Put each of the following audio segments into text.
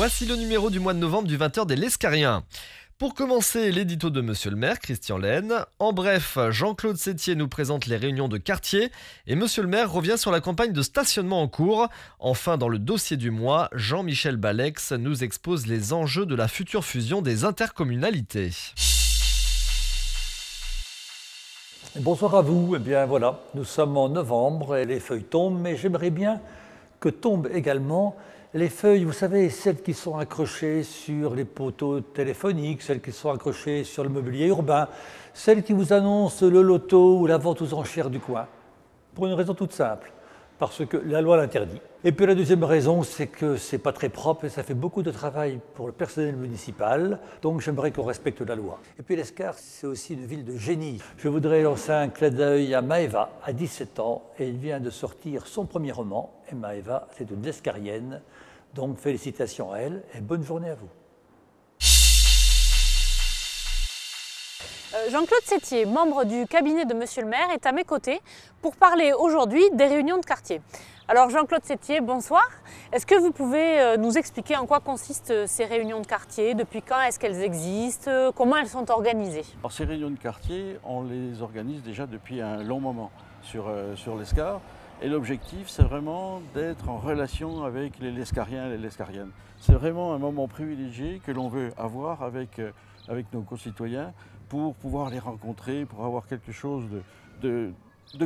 Voici le numéro du mois de novembre du 20h des L'Escariens. Pour commencer, l'édito de Monsieur le maire, Christian Laine. En bref, Jean-Claude Sétier nous présente les réunions de quartier et Monsieur le maire revient sur la campagne de stationnement en cours. Enfin, dans le dossier du mois, Jean-Michel Balex nous expose les enjeux de la future fusion des intercommunalités. Bonsoir à vous. Eh bien voilà, nous sommes en novembre et les feuilles tombent, mais j'aimerais bien que tombent également les feuilles, vous savez, celles qui sont accrochées sur les poteaux téléphoniques, celles qui sont accrochées sur le mobilier urbain, celles qui vous annoncent le loto ou la vente aux enchères du coin. Pour une raison toute simple, parce que la loi l'interdit. Et puis la deuxième raison, c'est que c'est pas très propre et ça fait beaucoup de travail pour le personnel municipal, donc j'aimerais qu'on respecte la loi. Et puis l'Escar, c'est aussi une ville de génie. Je voudrais lancer un clin d'œil à Maëva, à 17 ans, et il vient de sortir son premier roman. Et Maëva, c'est une Escarienne, donc félicitations à elle et bonne journée à vous. Jean-Claude Sétier, membre du cabinet de Monsieur le maire, est à mes côtés pour parler aujourd'hui des réunions de quartier. Alors Jean-Claude Sétier, bonsoir. Est-ce que vous pouvez nous expliquer en quoi consistent ces réunions de quartier? Depuis quand est-ce qu'elles existent? Comment elles sont organisées? Alors, ces réunions de quartier, on les organise déjà depuis un long moment sur l'Escar. Et l'objectif, c'est vraiment d'être en relation avec les L'Escariens et les L'Escariennes. C'est vraiment un moment privilégié que l'on veut avoir avec nos concitoyens pour pouvoir les rencontrer, pour avoir quelque chose de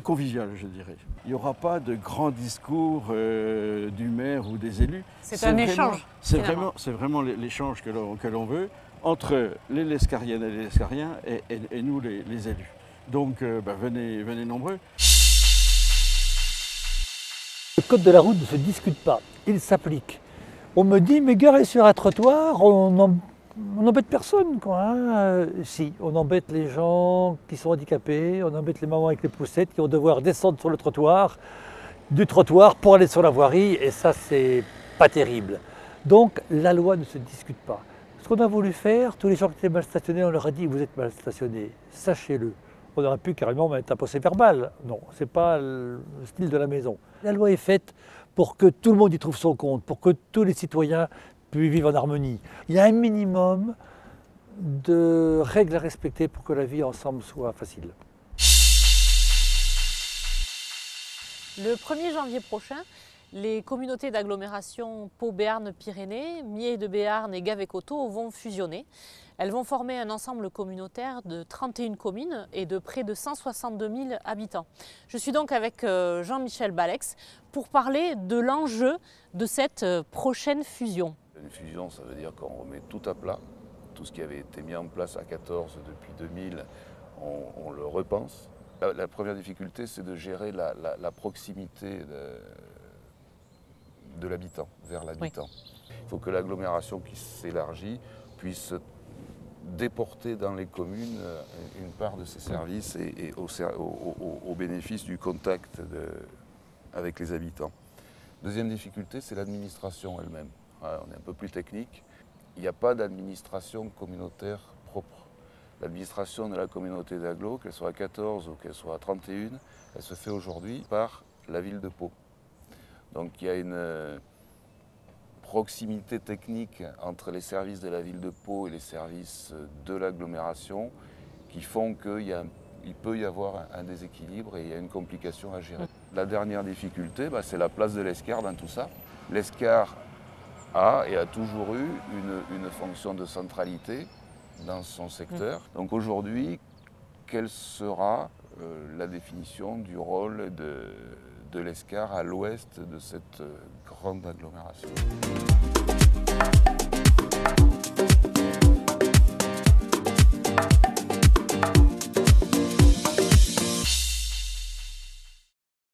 convivial, je dirais. Il n'y aura pas de grands discours du maire ou des élus. C'est un échange. C'est vraiment l'échange que l'on veut entre les L'Escariennes et les L'Escariens et nous, les élus. Donc, venez nombreux. Le code de la route ne se discute pas, il s'applique. On me dit, mais garer sur un trottoir, on n'embête personne, quoi. Hein. Si, on embête les gens qui sont handicapés, on embête les mamans avec les poussettes qui vont devoir descendre sur le trottoir, du trottoir pour aller sur la voirie, et ça, c'est pas terrible. Donc, la loi ne se discute pas. Ce qu'on a voulu faire, tous les gens qui étaient mal stationnés, on leur a dit, vous êtes mal stationnés, sachez-le. On aurait pu carrément mettre un procès verbal. Non, ce n'est pas le style de la maison. La loi est faite pour que tout le monde y trouve son compte, pour que tous les citoyens puissent vivre en harmonie. Il y a un minimum de règles à respecter pour que la vie ensemble soit facile. Le 1er janvier prochain, les communautés d'agglomération Pau-Béarn-Pyrénées, Mier de Béarn et Gave-et-Coteaux vont fusionner. Elles vont former un ensemble communautaire de 31 communes et de près de 162 000 habitants. Je suis donc avec Jean-Michel Balex pour parler de l'enjeu de cette prochaine fusion. Une fusion, ça veut dire qu'on remet tout à plat. Tout ce qui avait été mis en place à 14 depuis 2000, on le repense. La première difficulté, c'est de gérer la proximité de l'habitant, vers l'habitant. Oui. Il faut que l'agglomération qui s'élargit puisse déporter dans les communes une part de ses services et au bénéfice du contact avec les habitants. Deuxième difficulté, c'est l'administration elle-même. On est un peu plus technique. Il n'y a pas d'administration communautaire propre. L'administration de la communauté d'agglo, qu'elle soit à 14 ou qu'elle soit à 31, elle se fait aujourd'hui par la ville de Pau. Donc il y a une proximité technique entre les services de la ville de Pau et les services de l'agglomération qui font qu'il peut y avoir un déséquilibre et il y a une complication à gérer. La dernière difficulté, c'est la place de l'Escar dans tout ça. L'Escar a et a toujours eu une fonction de centralité dans son secteur. Donc aujourd'hui, quelle sera la définition du rôle de l'Escar à l'ouest de cette grande agglomération?